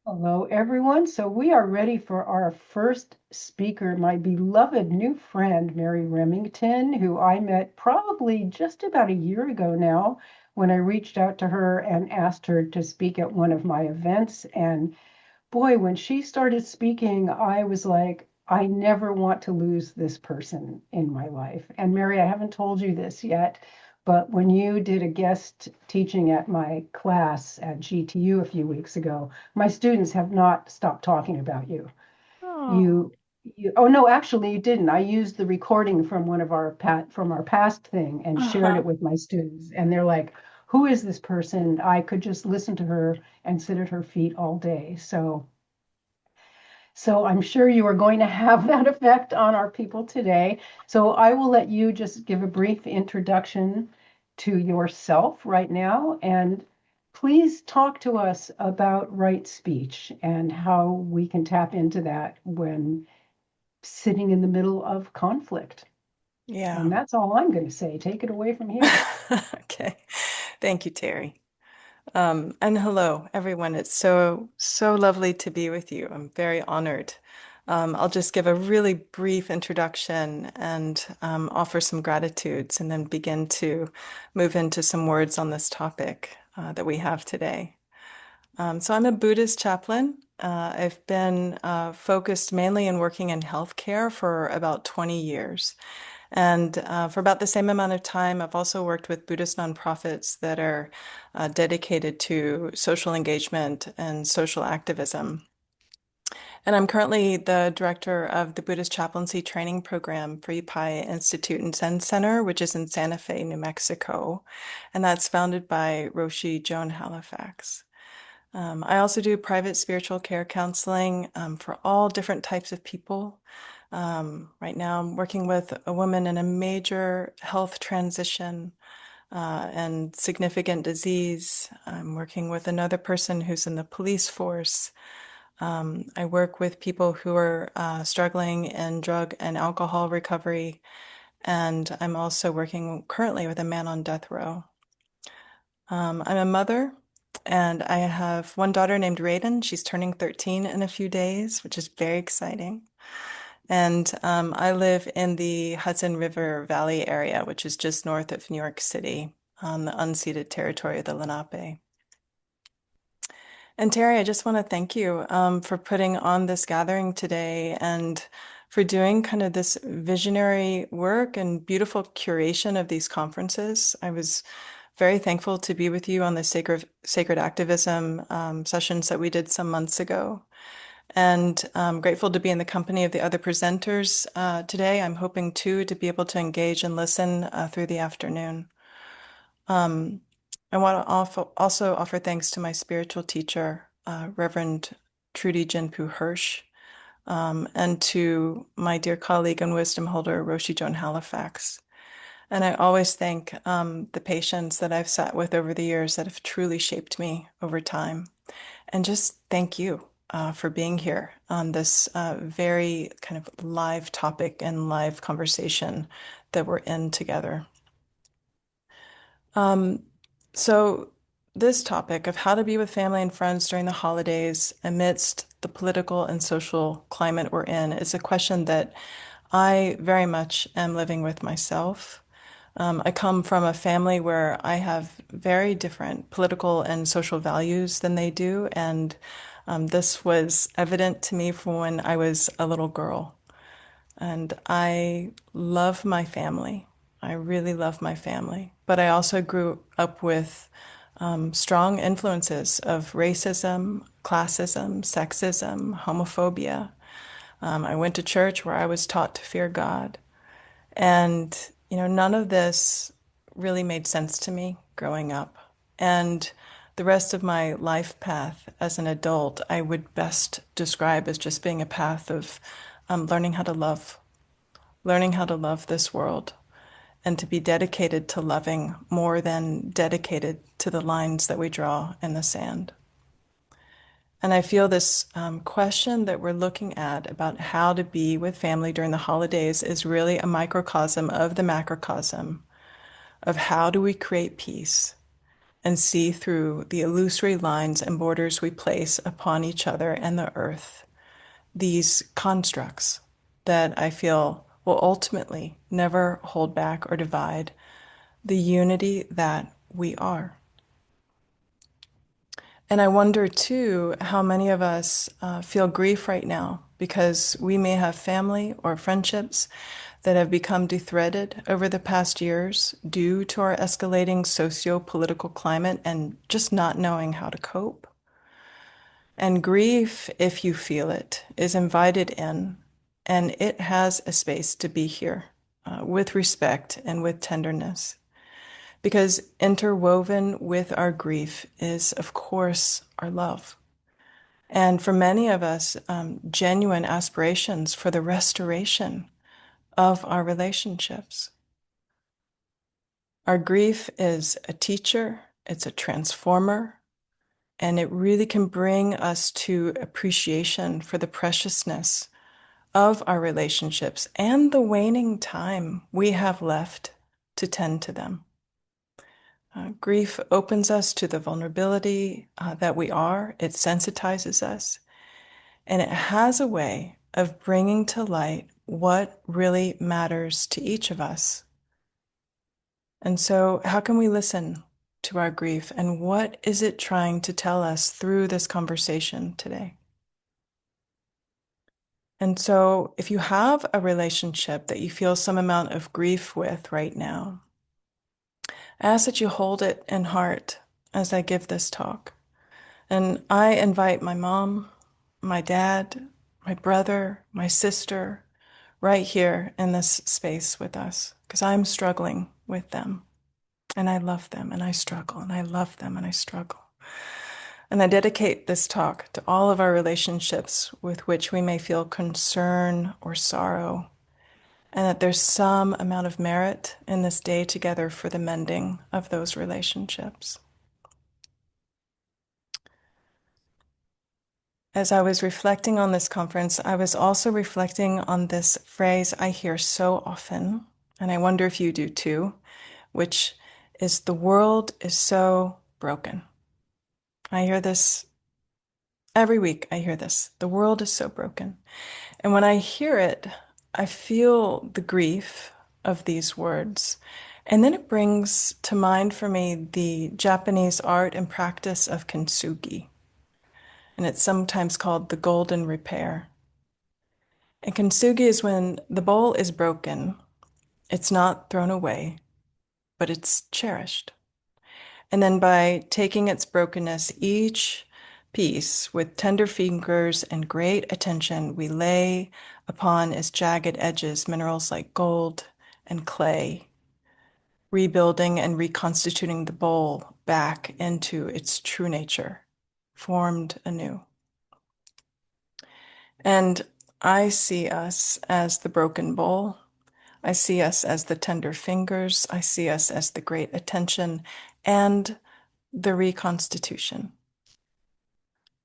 Hello, everyone. So we are ready for our first speaker, my beloved new friend, Mary Remington, who I met probably just about a year ago now when I reached out to her and asked her to speak at one of my events. And boy, when she started speaking, I was like, I never want to lose this person in my life. And Mary, I haven't told you this yet, but when you did a guest teaching at my class at GTU a few weeks ago, my students have not stopped talking about you. Oh, Oh no, actually you didn't. I used the recording from one of from our past thing and shared uh-huh. it with my students. And they're like, who is this person? I could just listen to her and sit at her feet all day. So I'm sure you are going to have that effect on our people today. So I will let you just give a brief introduction to yourself right now. And please talk to us about right speech and how we can tap into that when sitting in the middle of conflict. Yeah. And that's all I'm going to say. Take it away from here. Okay. Thank you, Terry. And hello, everyone. It's so lovely to be with you. I'm very honored. I'll just give a really brief introduction and offer some gratitudes and then begin to move into some words on this topic that we have today. So I'm a Buddhist chaplain. I've been focused mainly in working in healthcare for about 20 years. And for about the same amount of time, I've also worked with Buddhist nonprofits that are dedicated to social engagement and social activism. And I'm currently the director of the Buddhist Chaplaincy Training Program for Ipai Institute and Zen Center, which is in Santa Fe, New Mexico. And that's founded by Roshi Joan Halifax. I also do private spiritual care counseling for all different types of people. Right now, I'm working with a woman in a major health transition and significant disease. I'm working with another person who's in the police force. I work with people who are struggling in drug and alcohol recovery. And I'm also working currently with a man on death row. I'm a mother and I have one daughter named Raiden. She's turning 13 in a few days, which is very exciting. And I live in the Hudson River Valley area, which is just north of New York City on the unceded territory of the Lenape. And Terry, I just want to thank you for putting on this gathering today and for doing kind of this visionary work and beautiful curation of these conferences. I was very thankful to be with you on the sacred activism sessions that we did some months ago. And I'm grateful to be in the company of the other presenters today. I'm hoping too to be able to engage and listen through the afternoon. Um, I want to also offer thanks to my spiritual teacher, Reverend Trudy Jinpu Hirsch, and to my dear colleague and wisdom holder, Roshi Joan Halifax. And I always thank the patients that I've sat with over the years that have truly shaped me over time. And just thank you for being here on this very kind of live topic and live conversation that we're in together. Um, so, this topic of how to be with family and friends during the holidays amidst the political and social climate we're in is a question that I very much am living with myself. I come from a family where I have very different political and social values than they do, and this was evident to me from when I was a little girl. And I love my family. I really love my family. But I also grew up with strong influences of racism, classism, sexism, homophobia. I went to church where I was taught to fear God. And, none of this really made sense to me growing up. And the rest of my life path as an adult, I would best describe as just being a path of learning how to love this world and to be dedicated to loving more than dedicated to the lines that we draw in the sand. And I feel this question that we're looking at about how to be with family during the holidays is really a microcosm of the macrocosm of how do we create peace and see through the illusory lines and borders we place upon each other and the earth, these constructs that I feel will ultimately never hold back or divide the unity that we are. And I wonder too how many of us feel grief right now because we may have family or friendships that have become de-threaded over the past years due to our escalating socio-political climate and just not knowing how to cope. And grief, if you feel it, is invited in, and it has a space to be here with respect and with tenderness. Because interwoven with our grief is, of course, our love. And for many of us, genuine aspirations for the restoration of our relationships. Our grief is a teacher, it's a transformer, and it really can bring us to appreciation for the preciousness of our relationships and the waning time we have left to tend to them. Grief opens us to the vulnerability that we are. It sensitizes us, and it has a way of bringing to light what really matters to each of us. And so, how can we listen to our grief, and what is it trying to tell us through this conversation today? And so, if you have a relationship that you feel some amount of grief with right now, I ask that you hold it in heart as I give this talk. And I invite my mom, my dad, my brother, my sister right here in this space with us because I'm struggling with them. And I love them and I struggle, and I love them and I struggle. And I dedicate this talk to all of our relationships with which we may feel concern or sorrow, and that there's some amount of merit in this day together for the mending of those relationships. As I was reflecting on this conference, I was also reflecting on this phrase I hear so often, and I wonder if you do too, which is the world is so broken. I hear this every week. I hear this. The world is so broken. And when I hear it, I feel the grief of these words. And then it brings to mind for me the Japanese art and practice of kintsugi. And it's sometimes called the golden repair. And kintsugi is when the bowl is broken, it's not thrown away, but it's cherished. And then by taking its brokenness, each piece with tender fingers and great attention, we lay upon its jagged edges minerals like gold and clay, rebuilding and reconstituting the bowl back into its true nature, formed anew. And I see us as the broken bowl. I see us as the tender fingers. I see us as the great attention and the reconstitution.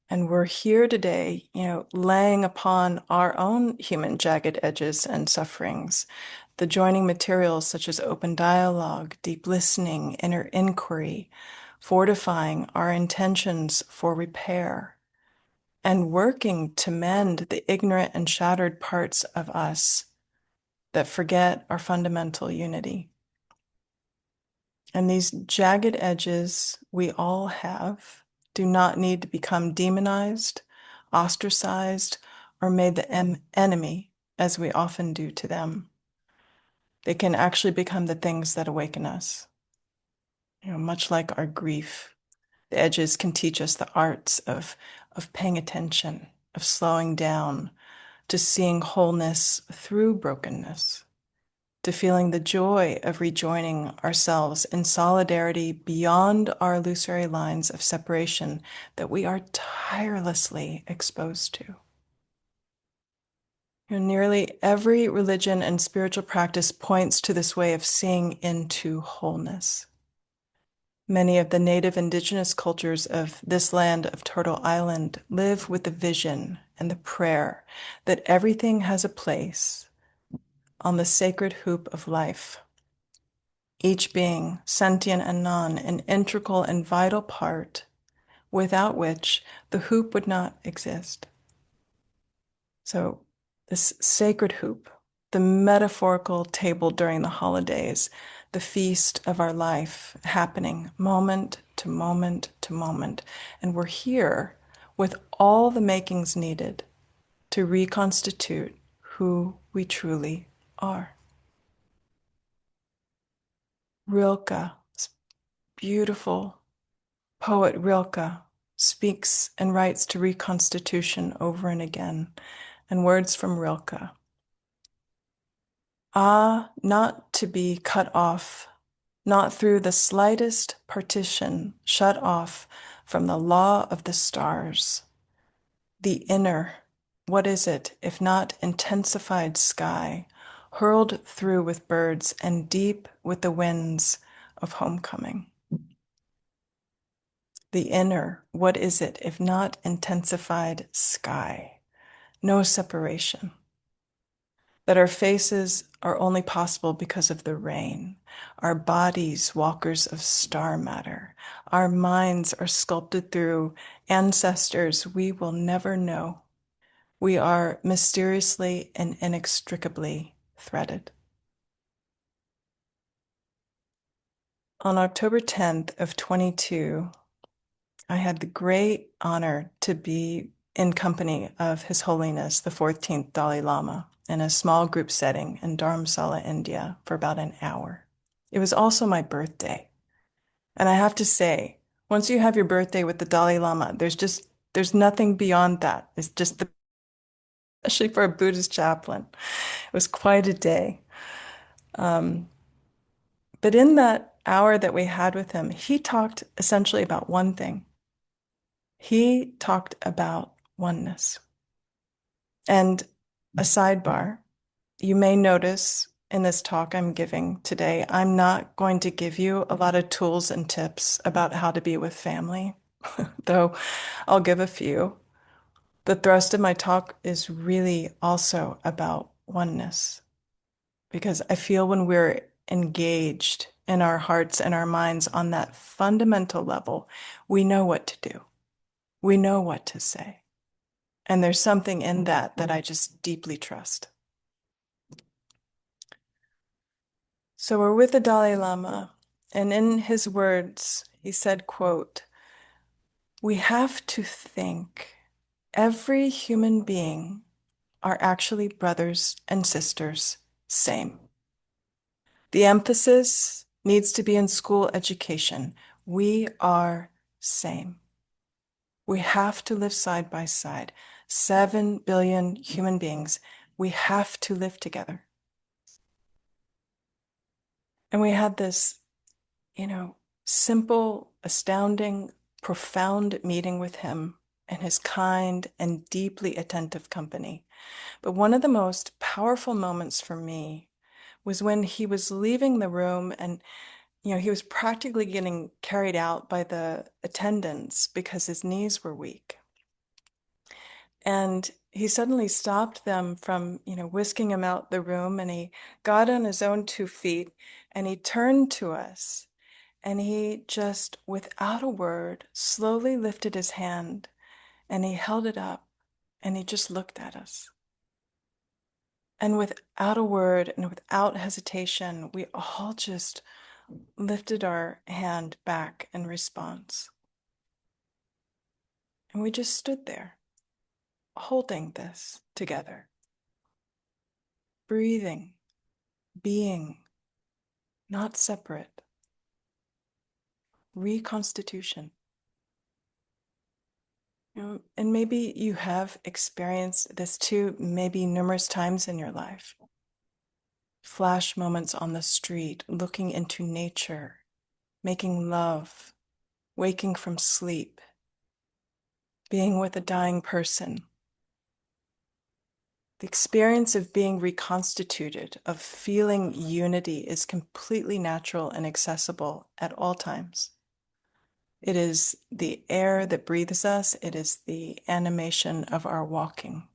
And we're here today, laying upon our own human jagged edges and sufferings, the joining materials such as open dialogue, deep listening, inner inquiry, fortifying our intentions for repair, and working to mend the ignorant and shattered parts of us that forget our fundamental unity. And these jagged edges we all have do not need to become demonized, ostracized, or made the enemy, as we often do to them. They can actually become the things that awaken us. Much like our grief, the edges can teach us the arts of paying attention, of slowing down, to seeing wholeness through brokenness, to feeling the joy of rejoining ourselves in solidarity beyond our illusory lines of separation that we are tirelessly exposed to. Nearly every religion and spiritual practice points to this way of seeing into wholeness. Many of the native indigenous cultures of this land of Turtle Island live with the vision and the prayer that everything has a place on the sacred hoop of life. each being, sentient and non, an integral and vital part, without which the hoop would not exist. So, this sacred hoop, the metaphorical table during the holidays, the feast of our life happening moment to moment to moment. And we're here with all the makings needed to reconstitute who we truly are. Rilke, beautiful poet Rilke, speaks and writes to reconstitution over and again. And words from Rilke: ah, not to be cut off, not through the slightest partition, shut off from the law of the stars. The inner, what is it if not intensified sky, hurled through with birds and deep with the winds of homecoming? The inner, what is it if not intensified sky? No separation. That our faces are only possible because of the rain, our bodies walkers of star matter, our minds are sculpted through ancestors we will never know. We are mysteriously and inextricably threaded. On October 10th of 22, I had the great honor to be in company of His Holiness, the 14th Dalai Lama, in a small group setting in Dharamsala, India, for about an hour. It was also my birthday. And I have to say, once you have your birthday with the Dalai Lama, there's nothing beyond that. It's just the, especially for a Buddhist chaplain. It was quite a day. Um, but in that hour that we had with him, he talked essentially about one thing. He talked about oneness. And a sidebar, you may notice in this talk I'm giving today, I'm not going to give you a lot of tools and tips about how to be with family, though I'll give a few. The thrust of my talk is really also about oneness, because I feel when we're engaged in our hearts and our minds on that fundamental level, we know what to do. We know what to say. And there's something in that that I just deeply trust. So we're with the Dalai Lama, and in his words, he said, quote, "We have to think every human being are actually brothers and sisters, same. The emphasis needs to be in school education. We are same. We have to live side by side. 7 billion human beings. We have to live together." And we had this, simple, astounding, profound meeting with him and his kind and deeply attentive company. But one of the most powerful moments for me was when he was leaving the room and, he was practically getting carried out by the attendants because his knees were weak. And he suddenly stopped them from, whisking him out the room, and he got on his own 2 feet and he turned to us and he just, without a word, slowly lifted his hand and he held it up and he just looked at us. And without a word and without hesitation, we all just lifted our hand back in response. And we just stood there, holding this together, breathing, being, not separate. Reconstitution. And maybe you have experienced this too, maybe numerous times in your life. Flash moments on the street, looking into nature, making love, waking from sleep, being with a dying person. The experience of being reconstituted, of feeling unity, is completely natural and accessible at all times. It is the air that breathes us. It is the animation of our walking.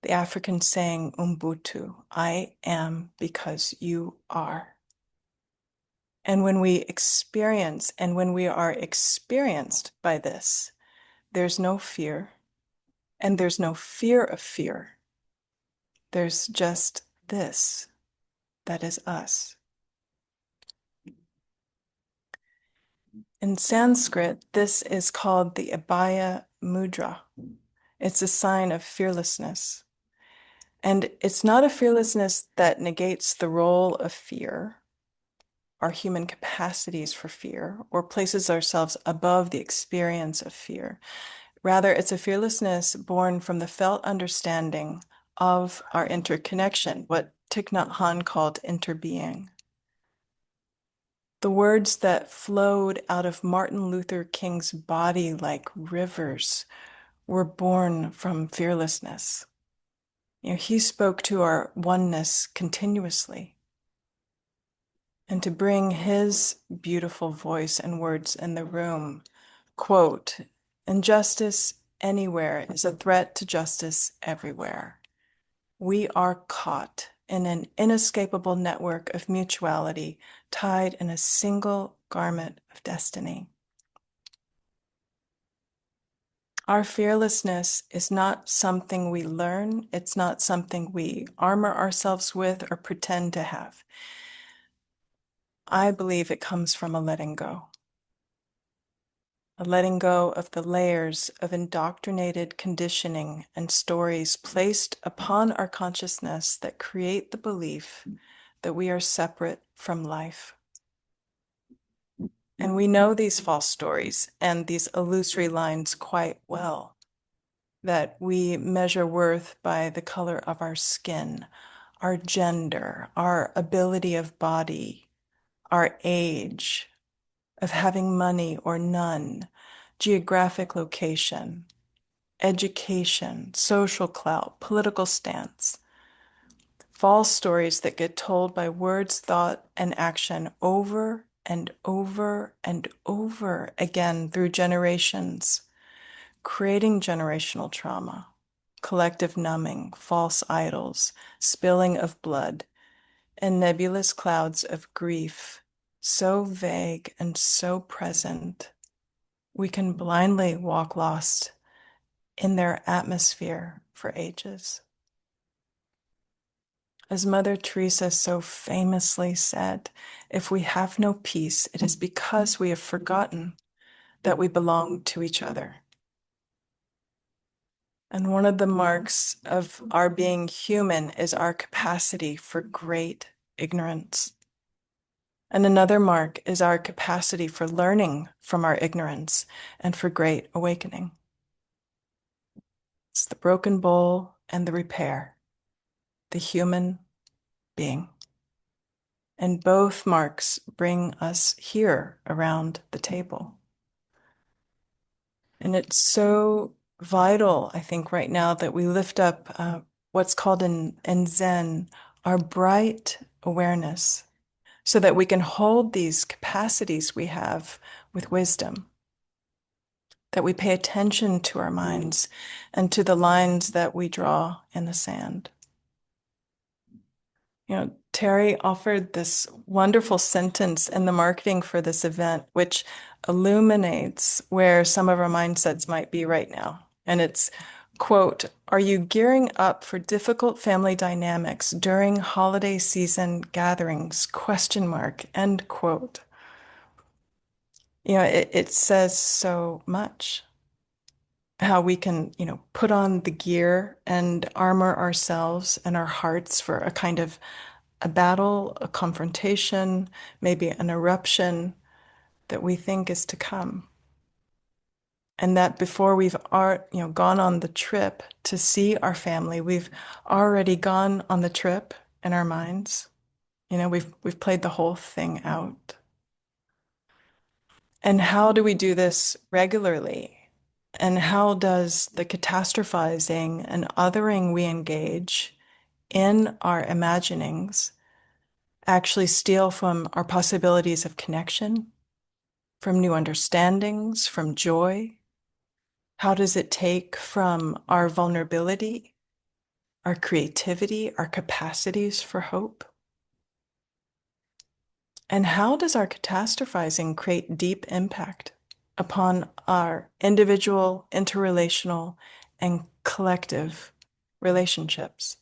The African saying, Ubuntu, I am because you are. And when we experience and when we are experienced by this, there's no fear and there's no fear of fear. There's just this that is us. In Sanskrit, this is called the Abhaya Mudra. It's a sign of fearlessness. And it's not a fearlessness that negates the role of fear, our human capacities for fear, or places ourselves above the experience of fear. Rather, it's a fearlessness born from the felt understanding of our interconnection, what Thich Nhat Hanh called interbeing. The words that flowed out of Martin Luther King's body like rivers were born from fearlessness. He spoke to our oneness continuously. And to bring his beautiful voice and words in the room, quote, injustice anywhere is a threat to justice everywhere. We are caught in an inescapable network of mutuality, tied in a single garment of destiny. Our fearlessness is not something we learn. It's not something we armor ourselves with or pretend to have. I believe it comes from a letting go of the layers of indoctrinated conditioning and stories placed upon our consciousness that create the belief that we are separate from life. And we know these false stories and these illusory lines quite well, that we measure worth by the color of our skin, our gender, our ability of body, our age, of having money or none, geographic location, education, social clout, political stance. False stories that get told by words, thought, and action over and over and over again through generations, creating generational trauma, collective numbing, false idols, spilling of blood, and nebulous clouds of grief, so vague and so present, we can blindly walk lost in their atmosphere for ages. As Mother Teresa so famously said, if we have no peace, it is because we have forgotten that we belong to each other. And one of the marks of our being human is our capacity for great ignorance. And another mark is our capacity for learning from our ignorance and for great awakening. It's the broken bowl and the repair, the human being. And both marks bring us here around the table. And it's so vital, I think, right now that we lift up what's called in Zen our bright awareness, so that we can hold these capacities we have with wisdom, that we pay attention to our minds and to the lines that we draw in the sand. Terry offered this wonderful sentence in the marketing for this event, which illuminates where some of our mindsets might be right now. And it's, quote, are you gearing up for difficult family dynamics during holiday season gatherings? Question mark, end quote. It says so much how we can, put on the gear and armor ourselves and our hearts for a kind of a battle, a confrontation, maybe an eruption that we think is to come. And that before we've gone on the trip to see our family, we've already gone on the trip in our minds. We've played the whole thing out. And how do we do this regularly? And how does the catastrophizing and othering we engage in our imaginings actually steal from our possibilities of connection, from new understandings, from joy? How does it take from our vulnerability, our creativity, our capacities for hope? And how does our catastrophizing create deep impact upon our individual, interrelational, and collective relationships?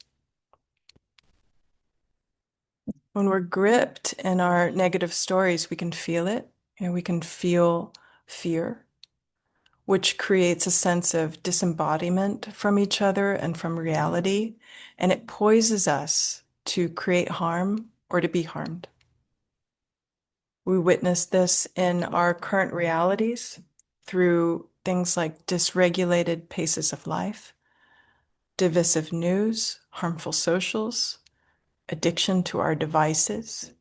When we're gripped in our negative stories, we can feel it. We can feel fear, which creates a sense of disembodiment from each other and from reality. And it poises us to create harm or to be harmed. We witness this in our current realities through things like dysregulated paces of life, divisive news, harmful socials, addiction to our devices,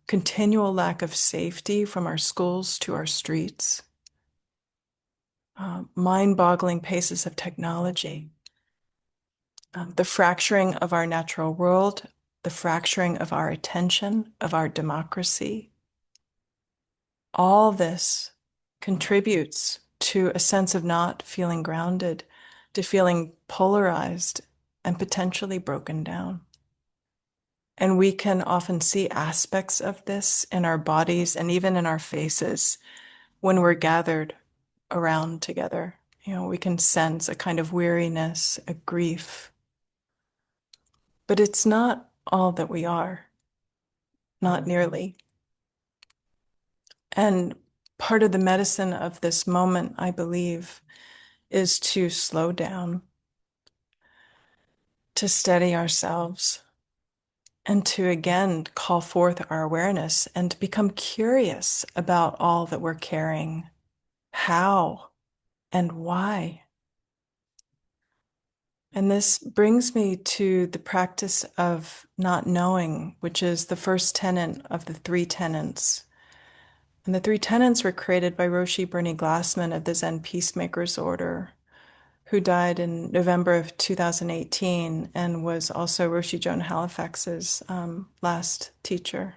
continual lack of safety from our schools to our streets, mind-boggling paces of technology, the fracturing of our natural world, the fracturing of our attention, of our democracy. All this contributes to a sense of not feeling grounded, to feeling polarized and potentially broken down. And we can often see aspects of this in our bodies and even in our faces when we're gathered around together. We can sense a kind of weariness, a grief. But it's not all that we are, not nearly. And part of the medicine of this moment, I believe, is to slow down, to steady ourselves, and to again call forth our awareness and to become curious about all that we're carrying, how and why. And this brings me to the practice of not knowing, which is the first tenet of the three tenets. And the three tenets were created by Roshi Bernie Glassman of the Zen Peacemakers Order, who died in November of 2018 and was also Roshi Joan Halifax's last teacher.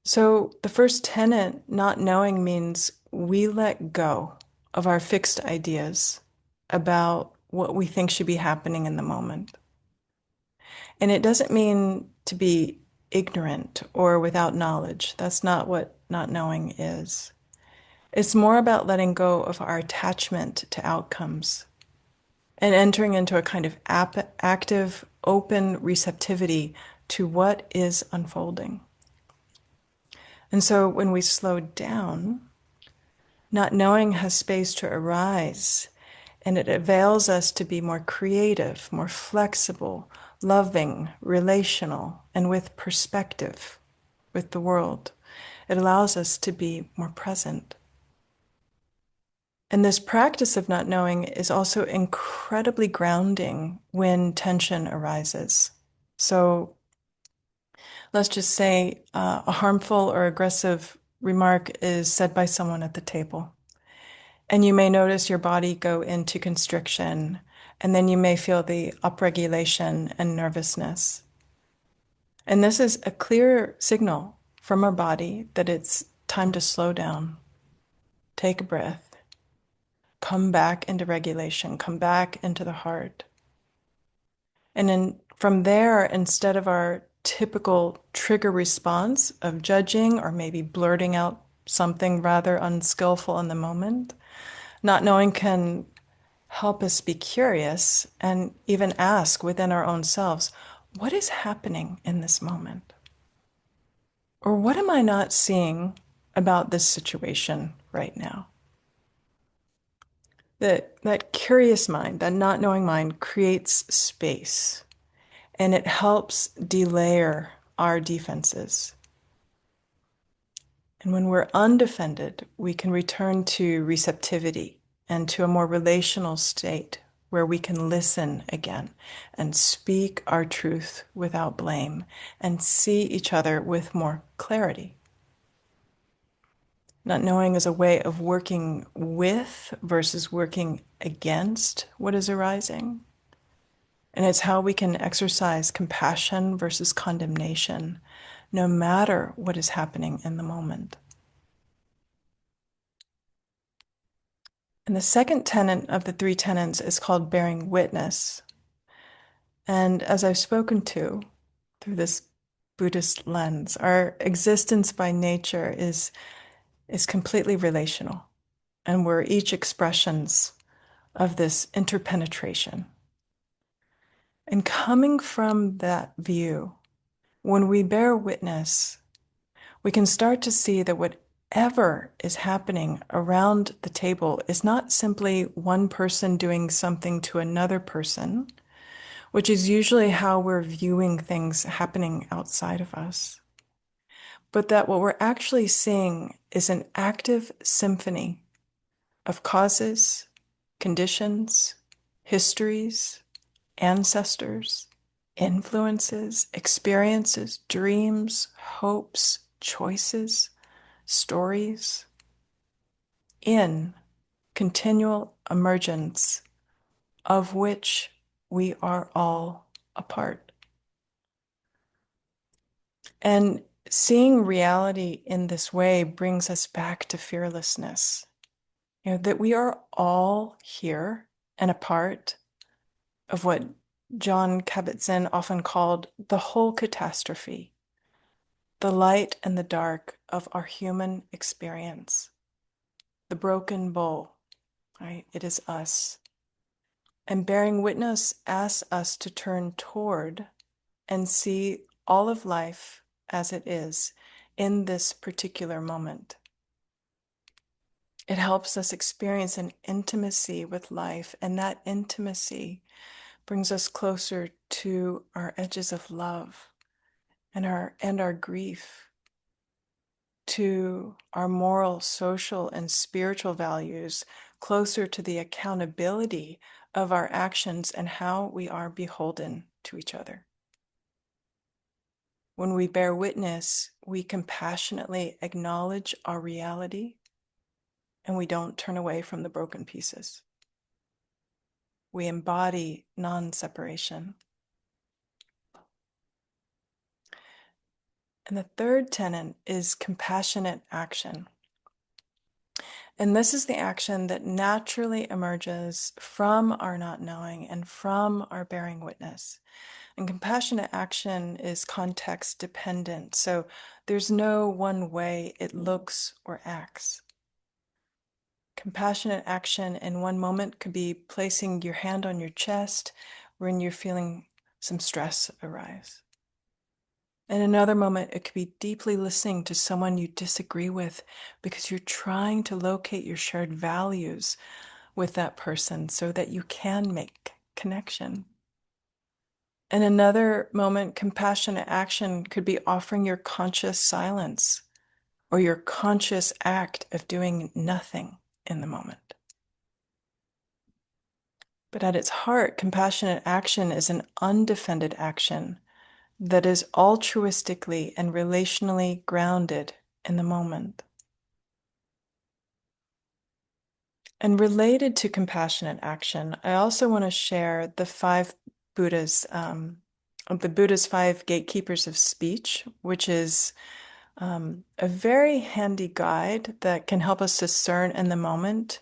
So the first tenet, not knowing, means we let go of our fixed ideas about what we think should be happening in the moment. And it doesn't mean to be ignorant or without knowledge. That's not what not knowing is. It's more about letting go of our attachment to outcomes and entering into a kind of active, open receptivity to what is unfolding. And so when we slow down, not knowing has space to arise, and it avails us to be more creative, more flexible, loving, relational, and with perspective with the world. It allows us to be more present. And this practice of not knowing is also incredibly grounding when tension arises. So let's just say a harmful or aggressive remark is said by someone at the table. And you may notice your body go into constriction, and then you may feel the upregulation and nervousness. And this is a clear signal from our body that it's time to slow down, take a breath, come back into regulation, come back into the heart. And then from there, instead of our typical trigger response of judging or maybe blurting out something rather unskillful in the moment, not knowing can help us be curious and even ask within our own selves, what is happening in this moment? Or what am I not seeing about this situation right now? That curious mind, that not knowing mind creates space and it helps delayer our defenses. And when we're undefended, we can return to receptivity and to a more relational state where we can listen again and speak our truth without blame and see each other with more clarity. Not knowing is a way of working with versus working against what is arising. And it's how we can exercise compassion versus condemnation, no matter what is happening in the moment. And the second tenet of the three tenets is called bearing witness. And as I've spoken to through this Buddhist lens. Our existence by nature is completely relational, and we're each expressions of this interpenetration. And coming from that view, when we bear witness, we can start to see that whatever is happening around the table is not simply one person doing something to another person, which is usually how we're viewing things happening outside of us, but that what we're actually seeing is an active symphony of causes, conditions, histories, ancestors, influences, experiences, dreams, hopes, choices, stories, in continual emergence of which we are all a part. And seeing reality in this way brings us back to fearlessness. That we are all here and a part of what John Kabat-Zinn often called the whole catastrophe, the light and the dark of our human experience, the broken bowl, right? It is us. And bearing witness asks us to turn toward and see all of life as it is in this particular moment. It helps us experience an intimacy with life, and that intimacy brings us closer to our edges of love and our grief, to our moral, social, and spiritual values, closer to the accountability of our actions and how we are beholden to each other. When we bear witness, we compassionately acknowledge our reality and we don't turn away from the broken pieces. We embody non-separation. And the third tenet is compassionate action. And this is the action that naturally emerges from our not knowing and from our bearing witness. And compassionate action is context dependent. So there's no one way it looks or acts. Compassionate action in one moment could be placing your hand on your chest when you're feeling some stress arise. In another moment, it could be deeply listening to someone you disagree with because you're trying to locate your shared values with that person so that you can make connection. In another moment, compassionate action could be offering your conscious silence or your conscious act of doing nothing in the moment. But at its heart, compassionate action is an undefended action that is altruistically and relationally grounded in the moment. And related to compassionate action, I also want to share the Buddha's five gatekeepers of speech, which is a very handy guide that can help us discern in the moment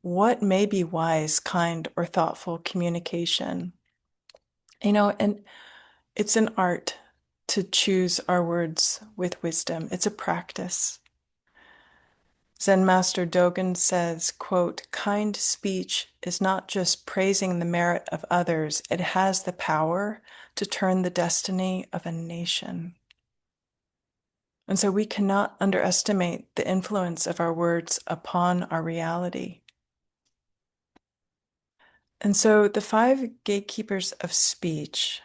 what may be wise, kind, or thoughtful communication. And it's an art to choose our words with wisdom. It's a practice. Zen Master Dogen says, quote, "Kind speech is not just praising the merit of others, it has the power to turn the destiny of a nation." And so we cannot underestimate the influence of our words upon our reality. And so the five gatekeepers of speech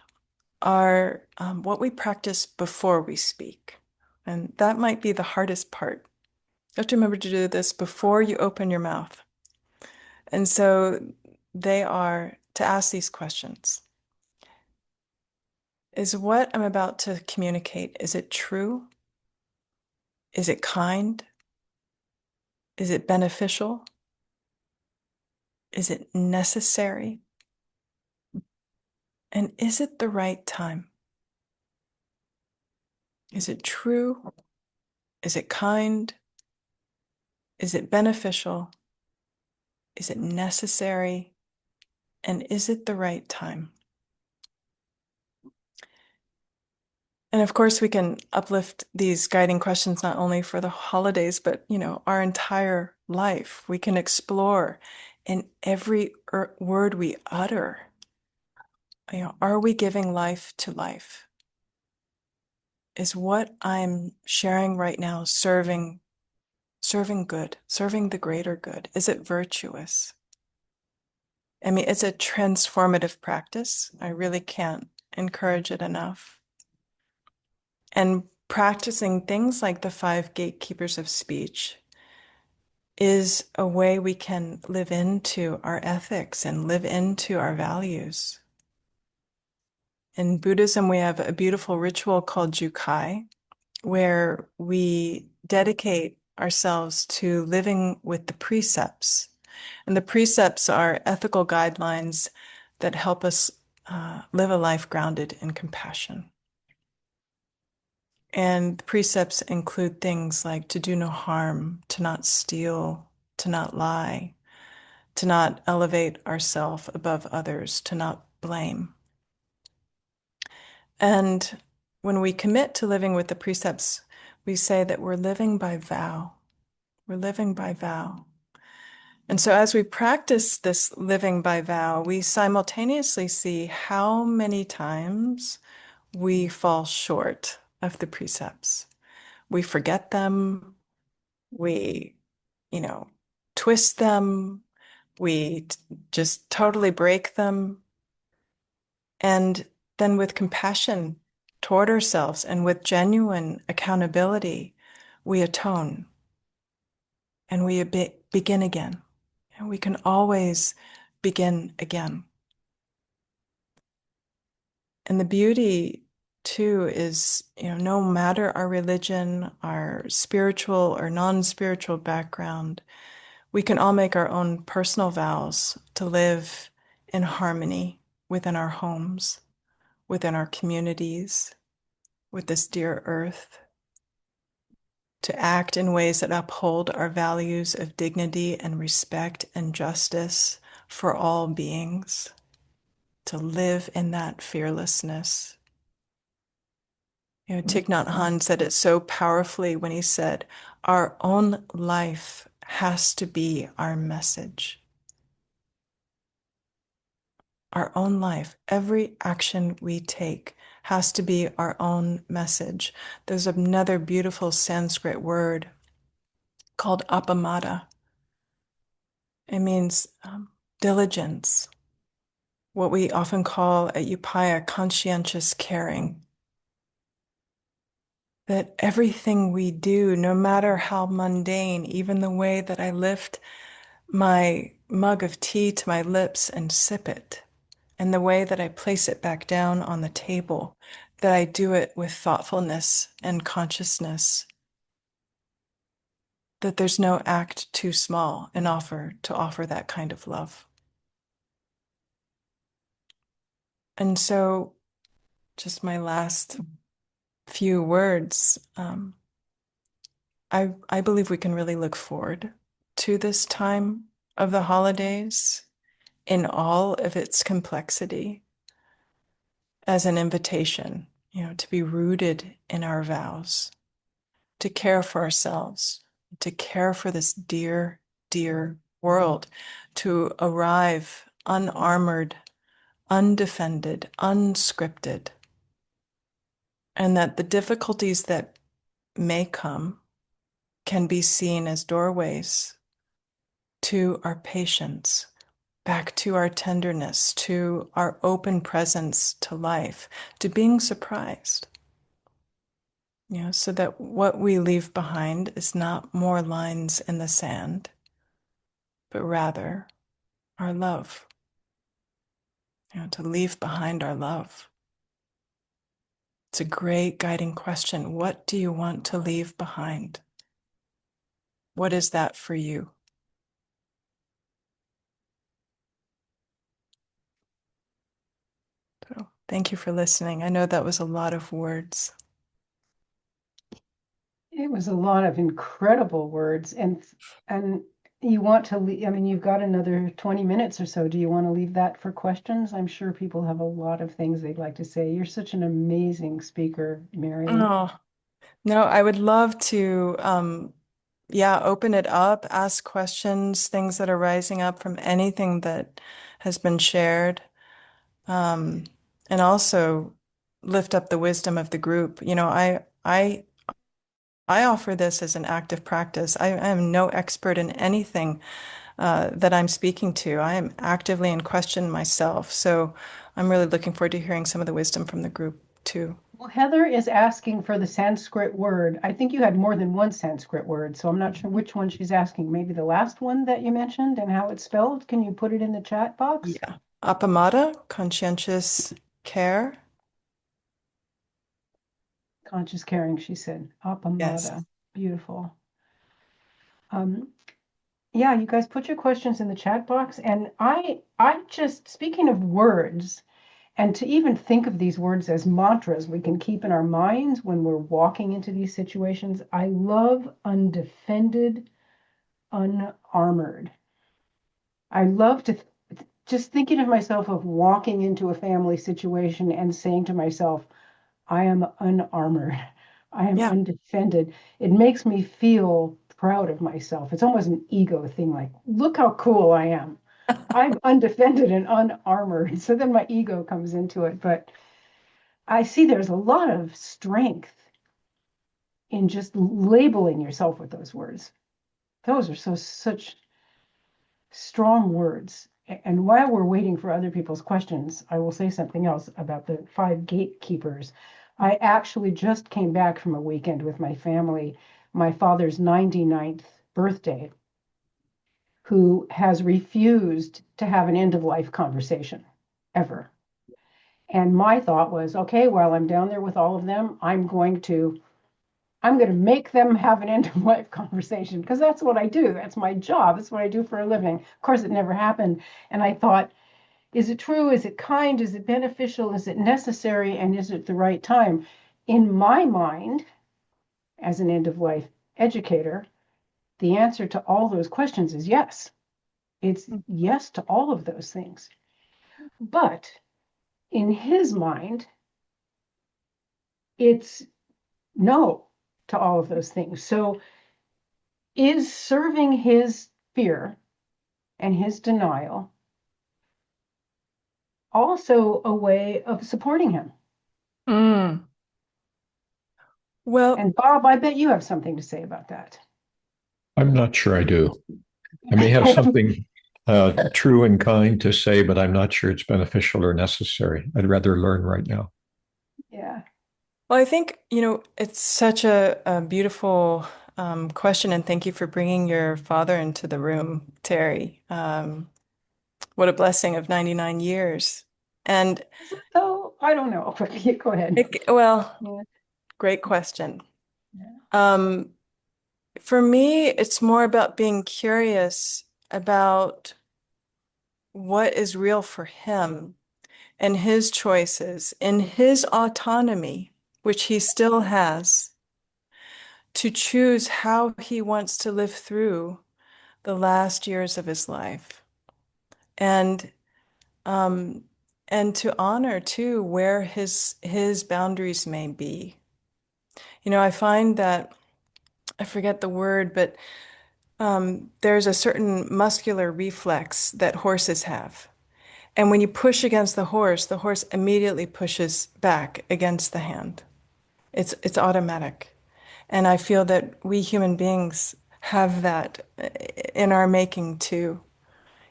are what we practice before we speak. And that might be the hardest part. You have to remember to do this before you open your mouth. And so they are to ask these questions. Is what I'm about to communicate, is it true? Is it kind? Is it beneficial? Is it necessary? And is it the right time? Is it true? Is it kind? Is it beneficial? Is it necessary? And is it the right time? And of course, we can uplift these guiding questions not only for the holidays, but our entire life. We can explore in every word we utter. Are we giving life to life? Is what I'm sharing right now serving good, serving the greater good? Is it virtuous? I mean, it's a transformative practice. I really can't encourage it enough. And practicing things like the five gatekeepers of speech is a way we can live into our ethics and live into our values. In Buddhism, we have a beautiful ritual called Jukai, where we dedicate ourselves to living with the precepts. And the precepts are ethical guidelines that help us live a life grounded in compassion. And the precepts include things like to do no harm, to not steal, to not lie, to not elevate ourselves above others, to not blame. And when we commit to living with the precepts, we say that we're living by vow. We're living by vow. And so as we practice this living by vow, we simultaneously see how many times we fall short of the precepts. We forget them, we, you know, twist them, we just totally break them. And then with compassion toward ourselves and with genuine accountability, we atone and we begin again. And we can always begin again. And the beauty, too, is, no matter our religion, our spiritual or non-spiritual background, we can all make our own personal vows to live in harmony within our homes, within our communities, with this dear earth, to act in ways that uphold our values of dignity and respect and justice for all beings, to live in that fearlessness. Thich Nhat Hanh said it so powerfully when he said, our own life has to be our message. Our own life, every action we take has to be our own message. There's another beautiful Sanskrit word called appamada. It means diligence, what we often call at Upaya conscientious caring. That everything we do, no matter how mundane, even the way that I lift my mug of tea to my lips and sip it, and the way that I place it back down on the table, that I do it with thoughtfulness and consciousness, that there's no act too small to offer that kind of love. And so, just my last few words, I believe we can really look forward to this time of the holidays in all of its complexity as an invitation, to be rooted in our vows, to care for ourselves, to care for this dear, dear world, to arrive unarmored, undefended, unscripted, and that the difficulties that may come can be seen as doorways to our patience, back to our tenderness, to our open presence to life, to being surprised. So that what we leave behind is not more lines in the sand, but rather our love. To leave behind our love. It's a great guiding question. What do you want to leave behind? What is that for you? So thank you for listening. I know that was a lot of words. It was a lot of incredible words, and You want to leave, I mean, you've got another 20 minutes or so. Do you want to leave that for questions? I'm sure people have a lot of things they'd like to say. You're such an amazing speaker, Mary. Oh, no, I would love to, yeah, open it up, ask questions, things that are rising up from anything that has been shared, um, and also lift up the wisdom of the group. I offer this as an active practice. I am no expert in anything that I'm speaking to. I am actively in question myself. So I'm really looking forward to hearing some of the wisdom from the group too. Well, Heather is asking for the Sanskrit word. I think you had more than one Sanskrit word, so I'm not sure which one she's asking. Maybe the last one that you mentioned and how it's spelled. Can you put it in the chat box? Yeah. Appamada, conscientious care. Conscious caring, she said. Appamada. Yes. Beautiful. Um, yeah, you guys put your questions in the chat box. And I just, speaking of words, and to even think of these words as mantras we can keep in our minds when we're walking into these situations, I love undefended, unarmored. I love to just thinking of myself of walking into a family situation and saying to myself, I am unarmored. I am Yeah. undefended. It makes me feel proud of myself. It's almost an ego thing, like, look how cool I am. I'm undefended and unarmored. So then my ego comes into it. But I see there's a lot of strength in just labeling yourself with those words. Those are such strong words. And while we're waiting for other people's questions, I will say something else about the five gatekeepers. I actually just came back from a weekend with my family, my father's 99th birthday, who has refused to have an end of life conversation ever. And my thought was, okay, while I'm down there with all of them, I'm going to make them have an end of life conversation because that's what I do. That's my job. That's what I do for a living. Of course, it never happened. And I thought, is it true? Is it kind? Is it beneficial? Is it necessary? And is it the right time? In my mind, as an end of life educator, the answer to all those questions is yes. It's yes to all of those things. But in his mind, it's no to all of those things. So is serving his fear and his denial also a way of supporting him? Mm. Well, And Bob, I bet you have something to say about that. I'm not sure I do. I may have something true and kind to say, but I'm not sure it's beneficial or necessary. I'd rather learn right now. Yeah. well, I think, it's such a beautiful question, and thank you for bringing your father into the room, Terry. What a blessing of 99 years. And Is it though? I don't know. Go ahead. well, Yeah. great question. Yeah. Um, for me, it's more about being curious about what is real for him and his choices in his autonomy, which he still has, to choose how he wants to live through the last years of his life. And um, and to honor too where his boundaries may be. I find that I forget the word, but there's a certain muscular reflex that horses have. And when you push against the horse immediately pushes back against the hand. It's automatic. And I feel that we human beings have that in our making too.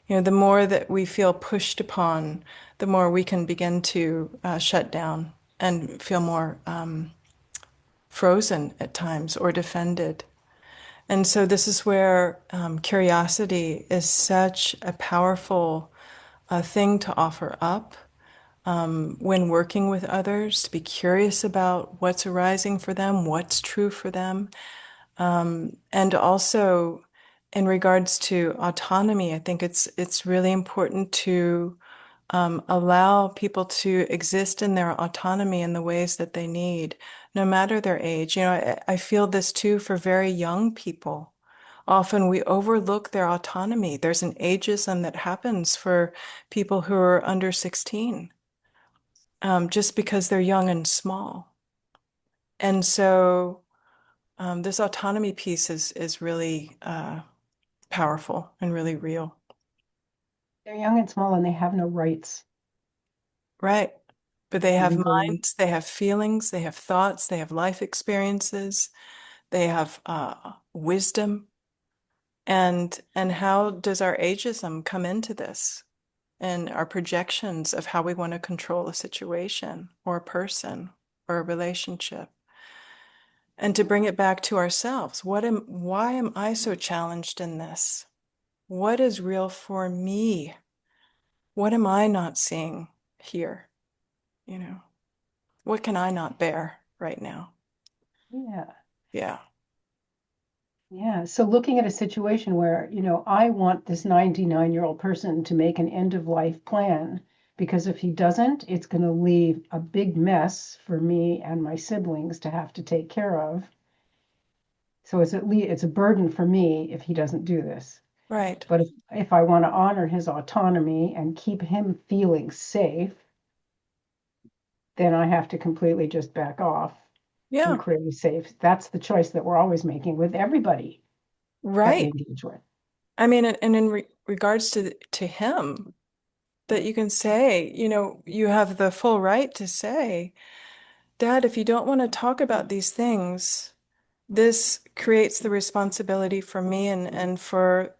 The more that we feel pushed upon, the more we can begin to shut down and feel more frozen at times or defended. And so this is where curiosity is such a powerful thing to offer up when working with others, to be curious about what's arising for them, what's true for them. And also in regards to autonomy, I think it's really important to allow people to exist in their autonomy in the ways that they need, no matter their age. I feel this too for very young people. often we overlook their autonomy. There's an ageism that happens for people who are under 16, just because they're young and small. And so this autonomy piece is really powerful and really real. They're young and small and they have no rights. Right. But they have And minds, they have feelings, they have thoughts, they have life experiences, they have wisdom. And how does our ageism come into this and our projections of how we want to control a situation or a person or a relationship? And to bring it back to ourselves, why am I so challenged in this? What is real for me? What am I not seeing here? You know, what can I not bear right now? yeah, Yeah. yeah. So looking at a situation where, I want this 99-year-old person to make an end of life plan because if he doesn't, it's going to leave a big mess for me and my siblings to have to take care of. So it's a burden for me if he doesn't do this. Right. But if I want to honor his autonomy and keep him feeling safe, then I have to completely just back off and Yeah. create a safe. That's the choice that we're always making with everybody that we Right. engage with. I mean, and in regards to him, that you can say, you have the full right to say, Dad, if you don't want to talk about these things, this creates the responsibility for me and for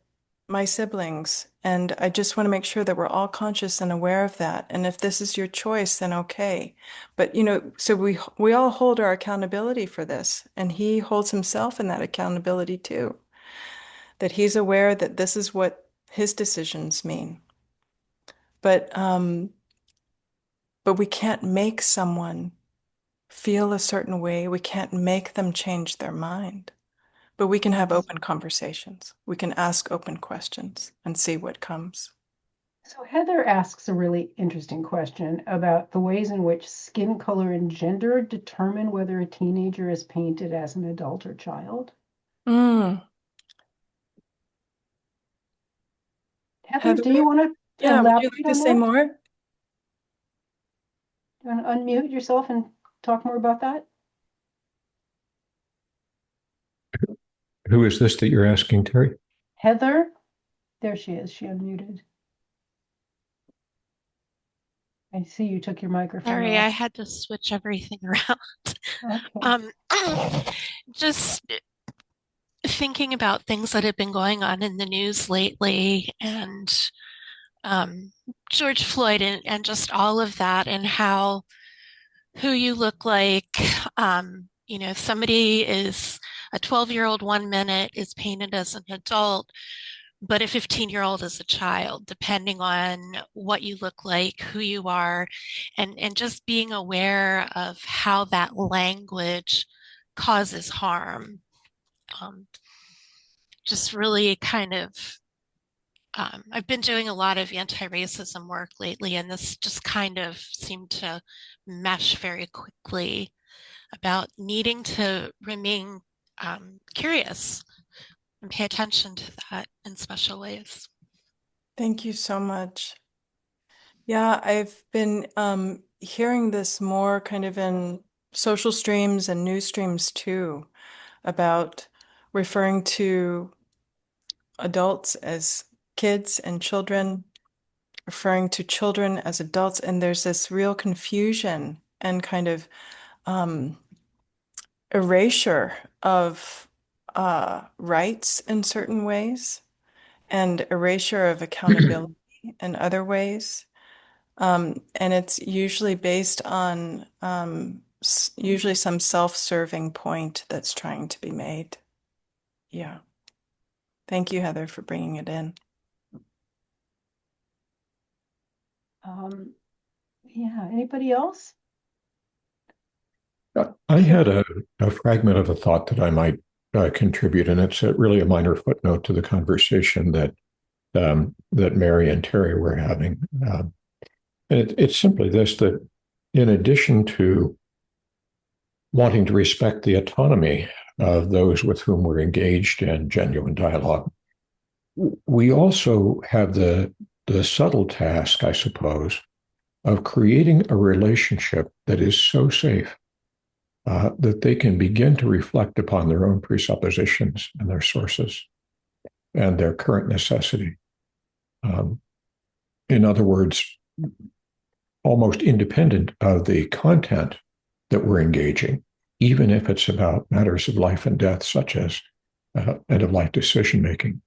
my siblings. And I just want to make sure that we're all conscious and aware of that. And if this is your choice, then okay. But, so we all hold our accountability for this, and he holds himself in that accountability too, that he's aware that this is what his decisions mean. But we can't make someone feel a certain way. We can't make them change their mind. But we can have Yes. open conversations. We can ask open questions and see what comes. So Heather asks a really interesting question about the ways in which skin color and gender determine whether a teenager is painted as an adult or child. Mm. Heather, Heather, do you want to yeah, would you like elaborate to on say that? more? Do you want to unmute yourself and talk more about that? Who is this that you're asking, Terry? Heather, there she is. She unmuted. I see you took your microphone Sorry, off. I had to switch everything around. Okay. Um, just thinking about things that have been going on in the news lately and um, George Floyd and just all of that and how who you look like. Somebody is a 12-year-old 1 minute is painted as an adult, but a 15-year-old is a child, depending on what you look like, who you are, and just being aware of how that language causes harm. Um, just really kind of, I've been doing a lot of anti-racism work lately, and this just kind of seemed to mesh very quickly about needing to remain curious and pay attention to that in special ways. Thank you so much. Yeah, I've been hearing this more kind of in social streams and news streams too, about referring to adults as kids and children, referring to children as adults. And there's this real confusion and kind of um, erasure of rights in certain ways and erasure of accountability in other ways. And it's usually based on usually some self-serving point that's trying to be made. Yeah. Thank you, Heather, for bringing it in. Yeah, anybody else? I had a fragment of a thought that I might contribute, and it's really a minor footnote to the conversation that Mary and Terry were having. And it's simply this, that in addition to wanting to respect the autonomy of those with whom we're engaged in genuine dialogue. We also have the subtle task, I suppose, of creating a relationship that is so safe that they can begin to reflect upon their own presuppositions and their sources and their current necessity. Um, in other words, almost independent of the content that we're engaging, even if it's about matters of life and death, such as end of life decision making.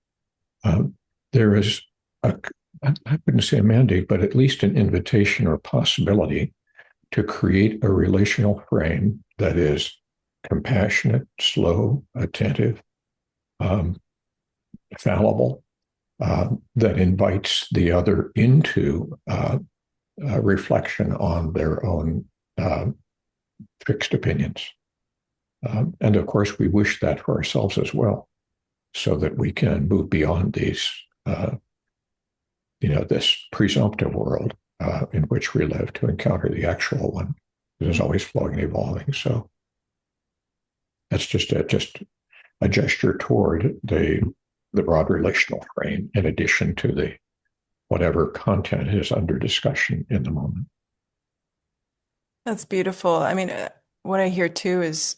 There is I wouldn't say a mandate, but at least an invitation or possibility to create a relational frame that is compassionate, slow, attentive, um, fallible, that invites the other into reflection on their own uh, fixed opinions. And of course, we wish that for ourselves as well, so that we can move beyond these, this presumptive world in which we live to encounter the actual one that is always flowing and evolving. So that's just a gesture toward the broad relational frame, in addition to the whatever content is under discussion in the moment. That's beautiful. I mean, what I hear too is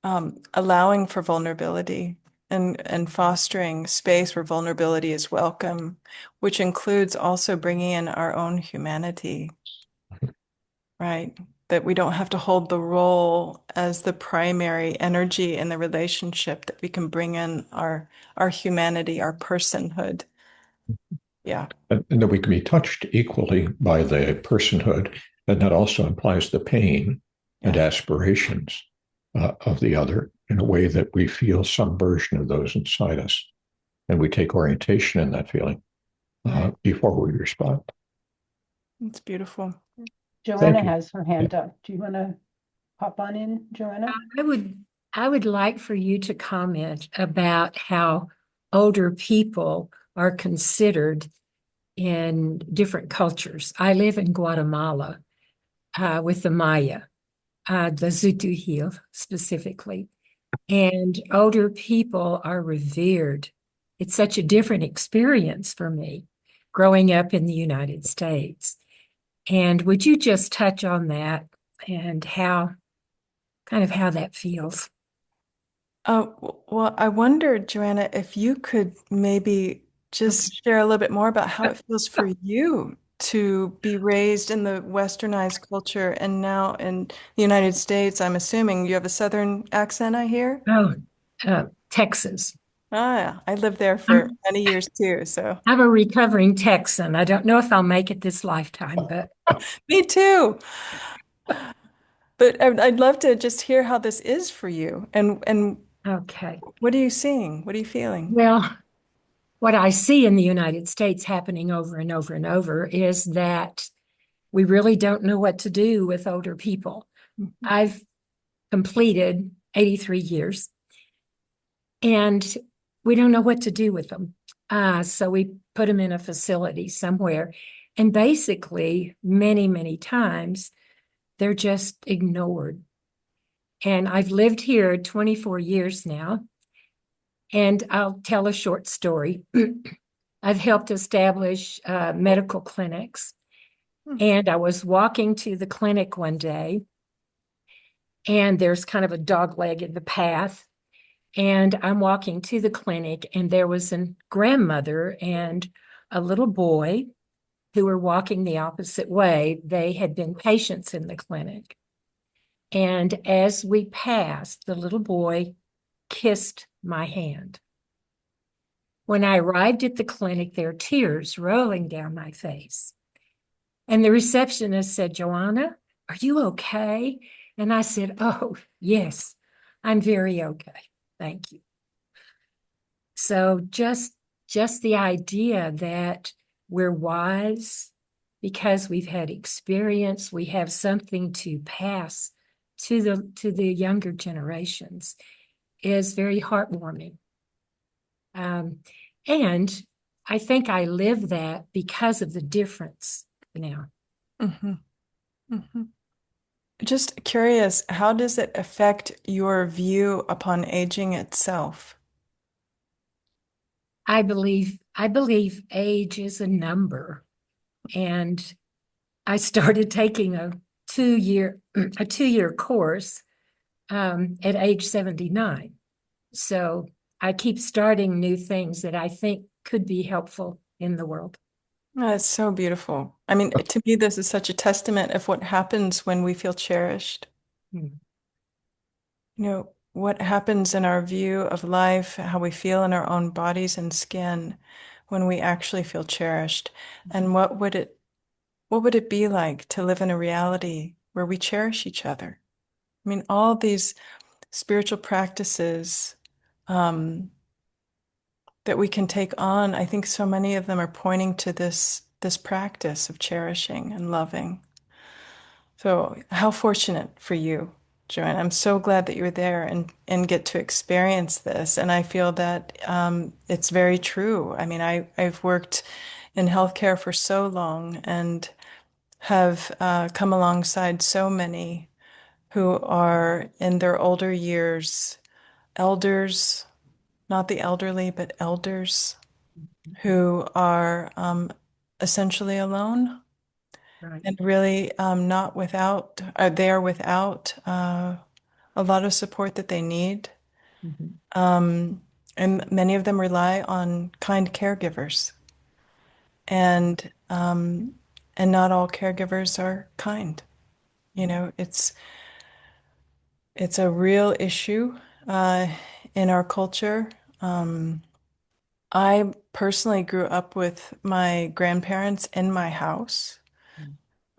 allowing for vulnerability and fostering space where vulnerability is welcome, which includes also bringing in our own humanity, right? That we don't have to hold the role as the primary energy in the relationship, that we can bring in our humanity, our personhood. Yeah. And that we can be touched equally by the personhood, and that also implies the pain and aspirations of the other in a way that we feel some version of those inside us, and we take orientation in that feeling before we respond. It's beautiful. Joanna has her hand up. Do you want to pop on in, Joanna? I would like for you to comment about how older people are considered in different cultures. I live in Guatemala with the Maya, the Zutuhil specifically, and older people are revered. It's such a different experience for me growing up in the United States. And would you just touch on that and how that feels? Well, I wondered, Joanna, if you could maybe just share a little bit more about how it feels for you to be raised in the westernized culture and now in the United States. I'm assuming you have a Southern accent, I hear? Oh, Texas. Ah, I lived there for many years too, so. I'm a recovering Texan. I don't know if I'll make it this lifetime, but. Me too. But I'd love to just hear how this is for you and Okay. what are you seeing? What are you feeling? Well, what I see in the United States happening over and over and over is that we really don't know what to do with older people. I've completed 83 years and we don't know what to do with them. So we put them in a facility somewhere. And basically, many, many times, they're just ignored. And I've lived here 24 years now. And I'll tell a short story. I've helped establish medical clinics. And I was walking to the clinic one day, and there's kind of a dog leg in the path. And I'm walking to the clinic, and there was a grandmother and a little boy who were walking the opposite way. They had been patients in the clinic. And as we passed, the little boy kissed my hand. When I arrived at the clinic, there were tears rolling down my face. And the receptionist said, "Joanna, are you okay?" And I said, "Oh, yes, I'm very okay. Thank you." So just the idea that we're wise because we've had experience, we have something to pass to the younger generations is very heartwarming. And I think I live that because of the difference now. Mm-hmm. Mm-hmm. just curious, how does it affect your view upon aging itself? I believe age is a number, and I started taking a 2-year course at age 79. So I keep starting new things that I think could be helpful in the world. That's so beautiful. I mean, to me, this is such a testament of what happens when we feel cherished. Mm. What happens in our view of life, how we feel in our own bodies and skin when we actually feel cherished. And what would it be like to live in a reality where we cherish each other? I mean, all these spiritual practices that we can take on, I think so many of them are pointing to this practice of cherishing and loving. So, how fortunate for you, Joanne. I'm so glad that you're there and get to experience this. And I feel that it's very true. I mean, I've worked in healthcare for so long and have come alongside so many who are in their older years, elders, not the elderly, but elders who are essentially alone Right. and really not without, are there without a lot of support that they need. Mhm. Um, and many of them rely on kind caregivers, and and not all caregivers are kind. It's a real issue uh, in our culture. Um, I personally grew up with my grandparents in my house.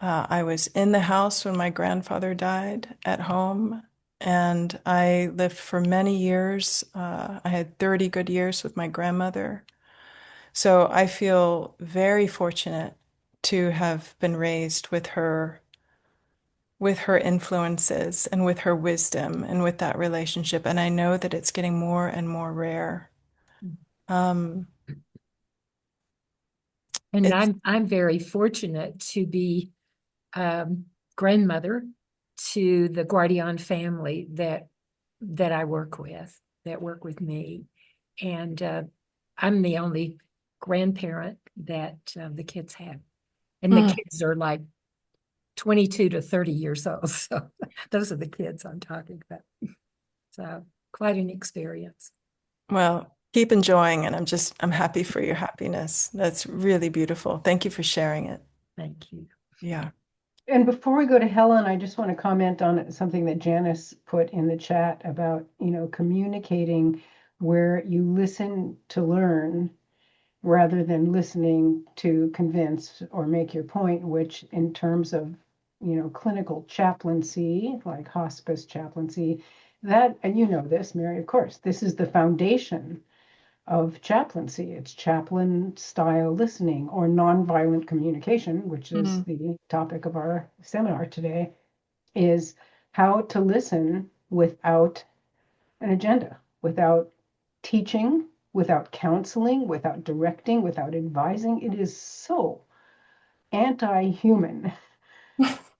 I was in the house when my grandfather died at home, and I lived for many years. I had 30 good years with my grandmother. So I feel very fortunate to have been raised with her influences and with her wisdom and with that relationship. And I know that it's getting more and more rare. Um, And it's I'm very fortunate to be um, grandmother to the Guardian family that I work with, that work with me, and I'm the only grandparent that the kids have, and the mm, kids are like 22 to 30 years old. So those are the kids I'm talking about. So quite an experience. well, keep enjoying it. I'm happy for your happiness. That's really beautiful. Thank you for sharing it. Thank you. Yeah. And before we go to Helen, I just want to comment on something that Janice put in the chat about, communicating where you listen to learn rather than listening to convince or make your point, which in terms of, clinical chaplaincy, like hospice chaplaincy, that, and you know this, Mary, of course, this is the foundation of chaplaincy. It's chaplain style listening or nonviolent communication, which is Mm. the topic of our seminar today, is how to listen without an agenda, without teaching, without counseling, without directing, without advising. It is so anti-human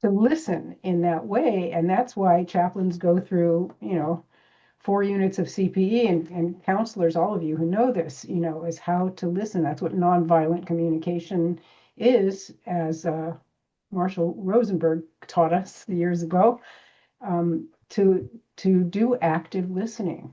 to listen in that way. And that's why chaplains go through, 4 units of CPE, and counselors, all of you who know this, is how to listen. That's what nonviolent communication is, as Marshall Rosenberg taught us years ago, to do active listening.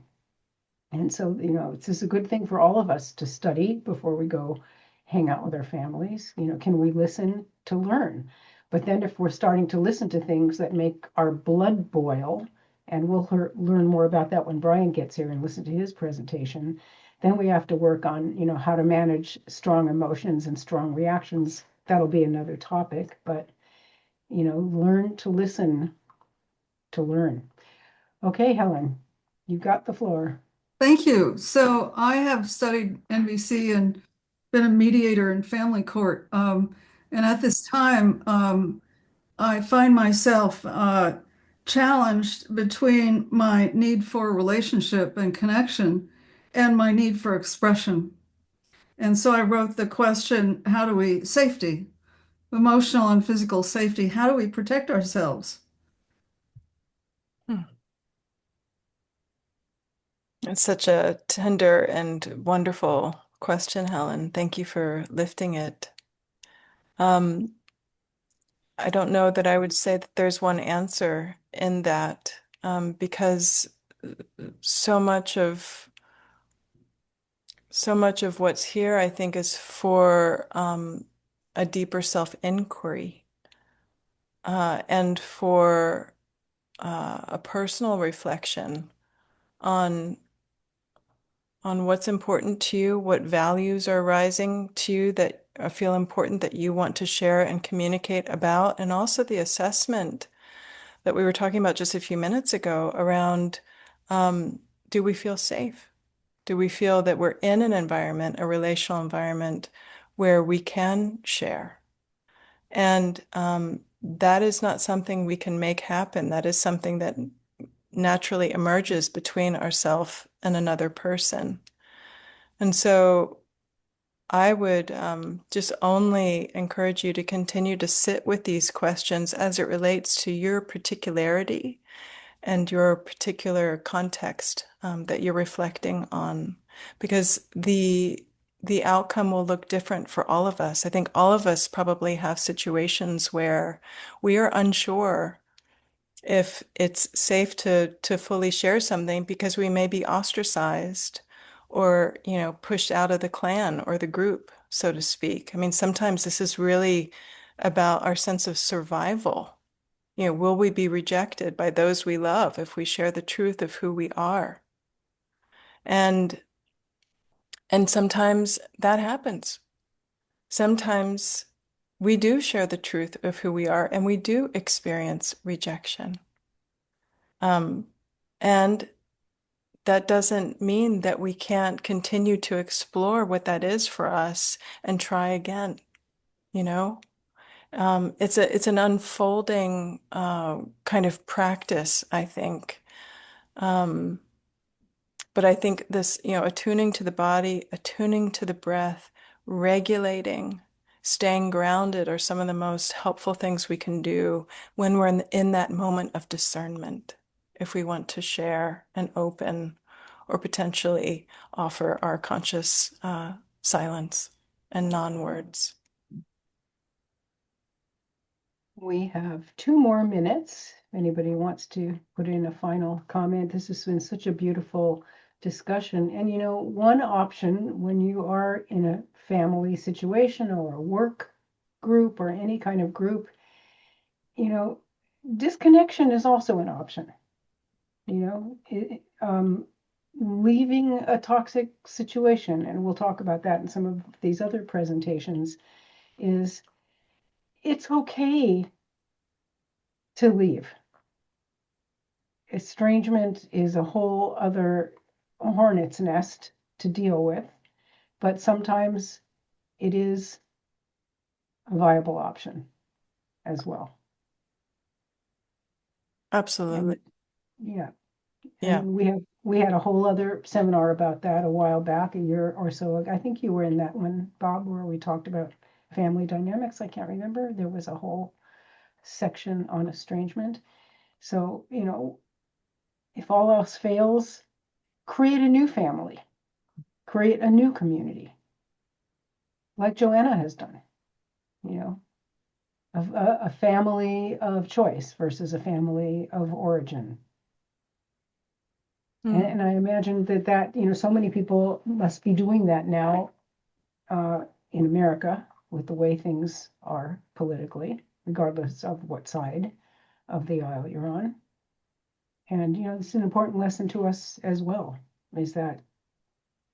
And so, it's just a good thing for all of us to study before we go hang out with our families. Can we listen to learn? But then if we're starting to listen to things that make our blood boil, and we'll learn more about that when Brian gets here and listen to his presentation, then we have to work on, how to manage strong emotions and strong reactions. That'll be another topic, but, learn to listen to learn. Okay, Helen, you've got the floor. Thank you. So I have studied NVC and been a mediator in family court. And at this time, I find myself challenged between my need for relationship and connection and my need for expression. And so I wrote the question, how do we, safety, emotional and physical safety, how do we protect ourselves It's such a tender and wonderful question, Helen. Thank you for lifting it. Um, I don't know that I would say that there's one answer in that, because so much of so much of what's here, I think, is for a deeper self-inquiry, and for a personal reflection on what's important to you, what values are rising to you that feel important that you want to share and communicate about, and also the assessment that we were talking about just a few minutes ago around, do we feel safe? Do we feel that we're in an environment, a relational environment, where we can share? And that is not something we can make happen. That is something that naturally emerges between ourselves and another person. And so I would just only encourage you to continue to sit with these questions as it relates to your particularity and your particular context that you're reflecting on, because the outcome will look different for all of us. I think all of us probably have situations where we are unsure if it's safe to fully share something because we may be ostracized or, pushed out of the clan or the group, so to speak. I mean, sometimes this is really about our sense of survival. Will we be rejected by those we love if we share the truth of who we are? And and sometimes that happens. Sometimes we do share the truth of who we are and we do experience rejection. Um, and that doesn't mean that we can't continue to explore what that is for us and try again, you know? It's an unfolding kind of practice, I think. Um, but I think this, attuning to the body, attuning to the breath, regulating, staying grounded are some of the most helpful things we can do when we're in that moment of discernment, if we want to share and open or potentially offer our conscious silence and non-words. We have 2 more minutes. If anybody wants to put in a final comment, this has been such a beautiful discussion. And one option when you are in a family situation or a work group or any kind of group, disconnection is also an option. Leaving a toxic situation, and we'll talk about that in some of these other presentations, is it's okay to leave. Estrangement is a whole other hornet's nest to deal with, but sometimes it is a viable option as well. Absolutely. And, yeah. Yeah. And we had a whole other seminar about that a while back, a year or so ago. I think you were in that one, Bob, where we talked about family dynamics. I can't remember. There was a whole section on estrangement. So, if all else fails, create a new family, create a new community, like Joanna has done, a family of choice versus a family of origin. And I imagine that, so many people must be doing that now in America with the way things are politically, regardless of what side of the aisle you're on. And, it's an important lesson to us as well, is that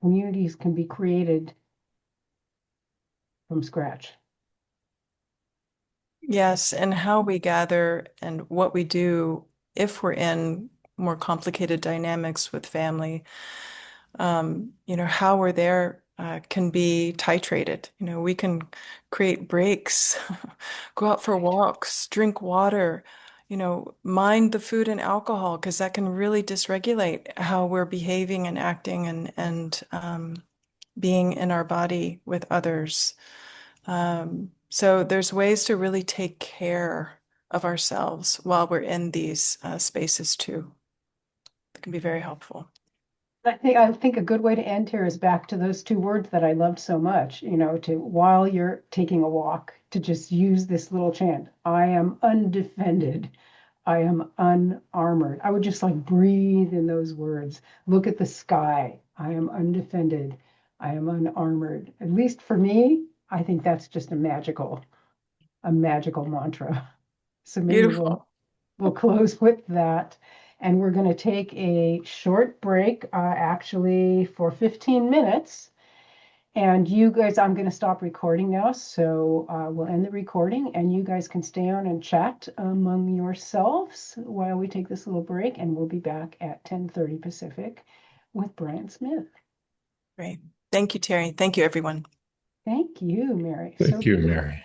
communities can be created from scratch. Yes, and how we gather and what we do if we're in more complicated dynamics with family, how we're there can be titrated. We can create breaks, go out for walks, drink water, mind the food and alcohol, because that can really dysregulate how we're behaving and acting and being in our body with others. So there's ways to really take care of ourselves while we're in these spaces too. It can be very helpful. I think a good way to end here is back to those two words that I loved so much, to while you're taking a walk, to just use this little chant. I am undefended. I am unarmored. I would just like breathe in those words. Look at the sky. I am undefended. I am unarmored. At least for me, I think that's just a magical mantra. So maybe we'll Beautiful. we'll close with that. And we're going to take a short break, actually, for 15 minutes. And you guys, I'm going to stop recording now. So we'll end the recording, and you guys can stay on and chat among yourselves while we take this little break. And we'll be back at 10:30 Pacific with Brian Smith. Great. Thank you, Terry. Thank you, everyone. Thank you, Mary. So Thank you, Mary.